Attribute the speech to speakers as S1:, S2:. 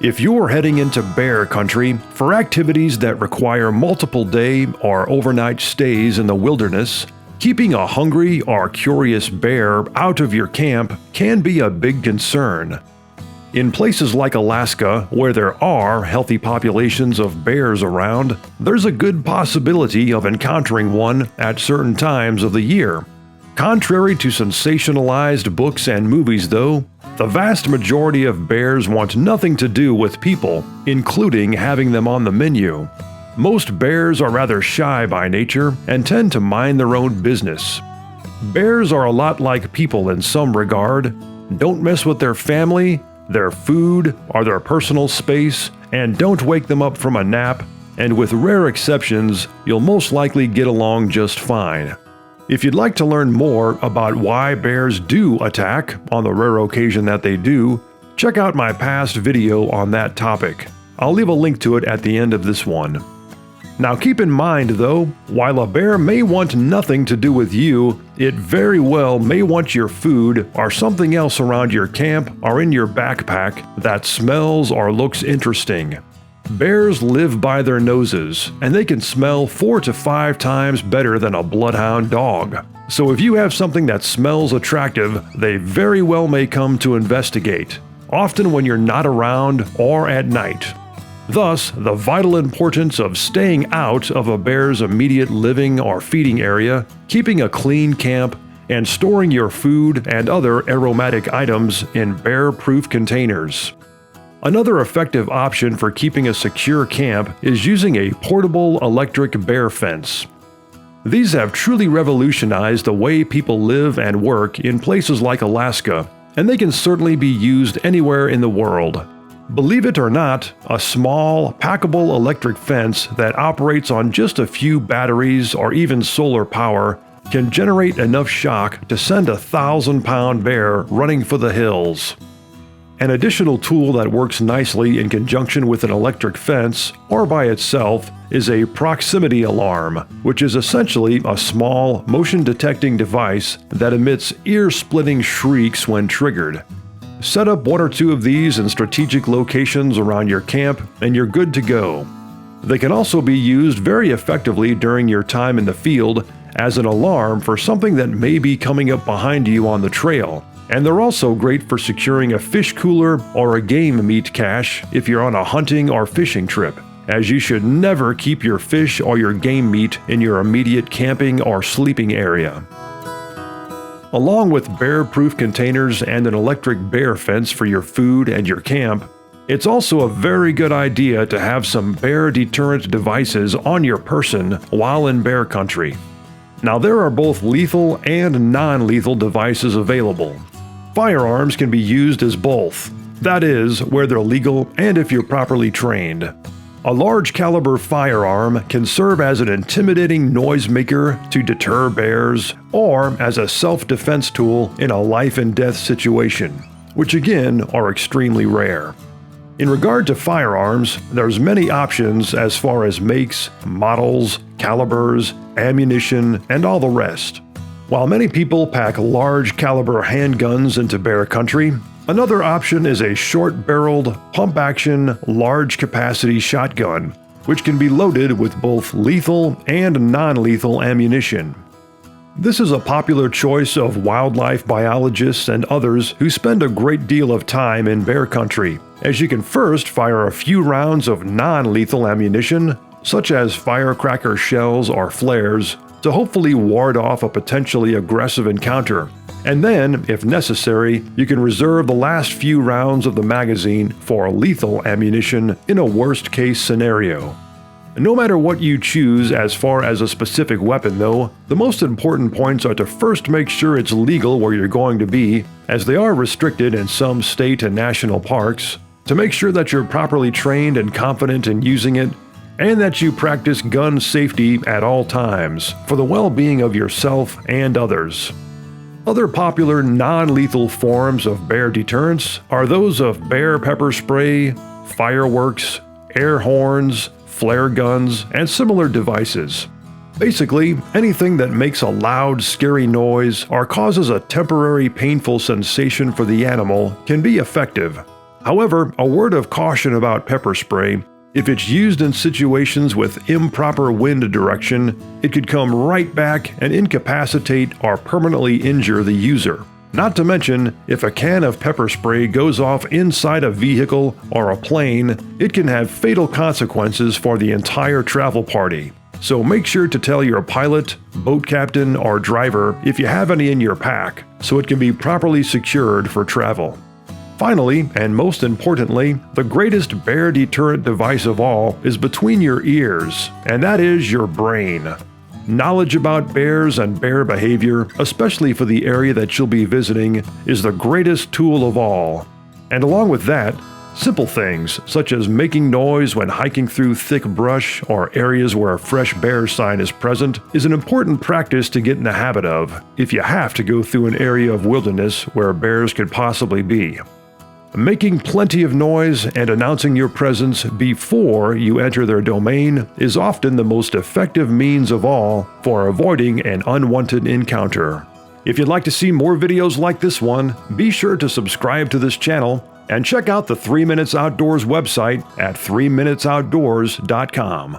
S1: If you're heading into bear country for activities that require multiple day or overnight stays in the wilderness, keeping a hungry or curious bear out of your camp can be a big concern. In places like Alaska, where there are healthy populations of bears around, there's a good possibility of encountering one at certain times of the year. Contrary to sensationalized books and movies, though, the vast majority of bears want nothing to do with people, including having them on the menu. Most bears are rather shy by nature and tend to mind their own business. Bears are a lot like people in some regard. Don't mess with their family, their food, or their personal space, and don't wake them up from a nap, and with rare exceptions, you'll most likely get along just fine. If you'd like to learn more about why bears do attack on the rare occasion that they do, check out my past video on that topic. I'll leave a link to it at the end of this one. Now keep in mind though, while a bear may want nothing to do with you, it very well may want your food or something else around your camp or in your backpack that smells or looks interesting. Bears live by their noses, and they can smell 4 to 5 times better than a bloodhound dog. So if you have something that smells attractive, they very well may come to investigate, often when you're not around or at night. Thus, the vital importance of staying out of a bear's immediate living or feeding area, keeping a clean camp, and storing your food and other aromatic items in bear-proof containers. Another effective option for keeping a secure camp is using a portable electric bear fence. These have truly revolutionized the way people live and work in places like Alaska, and they can certainly be used anywhere in the world. Believe it or not, a small, packable electric fence that operates on just a few batteries or even solar power can generate enough shock to send a 1,000-pound bear running for the hills. An additional tool that works nicely in conjunction with an electric fence, or by itself, is a proximity alarm, which is essentially a small, motion-detecting device that emits ear-splitting shrieks when triggered. Set up 1 or 2 of these in strategic locations around your camp, and you're good to go. They can also be used very effectively during your time in the field as an alarm for something that may be coming up behind you on the trail. And they're also great for securing a fish cooler or a game meat cache if you're on a hunting or fishing trip, as you should never keep your fish or your game meat in your immediate camping or sleeping area. Along with bear-proof containers and an electric bear fence for your food and your camp, it's also a very good idea to have some bear deterrent devices on your person while in bear country. Now there are both lethal and non-lethal devices available. Firearms can be used as both. That is, where they're legal and if you're properly trained. A large caliber firearm can serve as an intimidating noisemaker to deter bears or as a self-defense tool in a life and death situation, which again are extremely rare. In regard to firearms, there's many options as far as makes, models, calibers, ammunition, and all the rest. While many people pack large caliber handguns into bear country, another option is a short-barreled, pump-action, large-capacity shotgun, which can be loaded with both lethal and non-lethal ammunition. This is a popular choice of wildlife biologists and others who spend a great deal of time in bear country, as you can first fire a few rounds of non-lethal ammunition, such as firecracker shells or flares, to hopefully ward off a potentially aggressive encounter. And then, if necessary, you can reserve the last few rounds of the magazine for lethal ammunition in a worst-case scenario. No matter what you choose as far as a specific weapon though, the most important points are to first make sure it's legal where you're going to be, as they are restricted in some state and national parks, to make sure that you're properly trained and confident in using it, and that you practice gun safety at all times for the well-being of yourself and others. Other popular non-lethal forms of bear deterrents are those of bear pepper spray, fireworks, air horns, flare guns, and similar devices. Basically, anything that makes a loud, scary noise or causes a temporary painful sensation for the animal can be effective. However, a word of caution about pepper spray: if it's used in situations with improper wind direction, it could come right back and incapacitate or permanently injure the user. Not to mention, if a can of pepper spray goes off inside a vehicle or a plane, it can have fatal consequences for the entire travel party. So make sure to tell your pilot, boat captain, or driver if you have any in your pack, so it can be properly secured for travel. Finally, and most importantly, the greatest bear deterrent device of all is between your ears, and that is your brain. Knowledge about bears and bear behavior, especially for the area that you'll be visiting, is the greatest tool of all. And along with that, simple things such as making noise when hiking through thick brush or areas where a fresh bear sign is present is an important practice to get in the habit of if you have to go through an area of wilderness where bears could possibly be. Making plenty of noise and announcing your presence before you enter their domain is often the most effective means of all for avoiding an unwanted encounter. If you'd like to see more videos like this one, be sure to subscribe to this channel and check out the 3 Minutes Outdoors website at 3minutesoutdoors.com.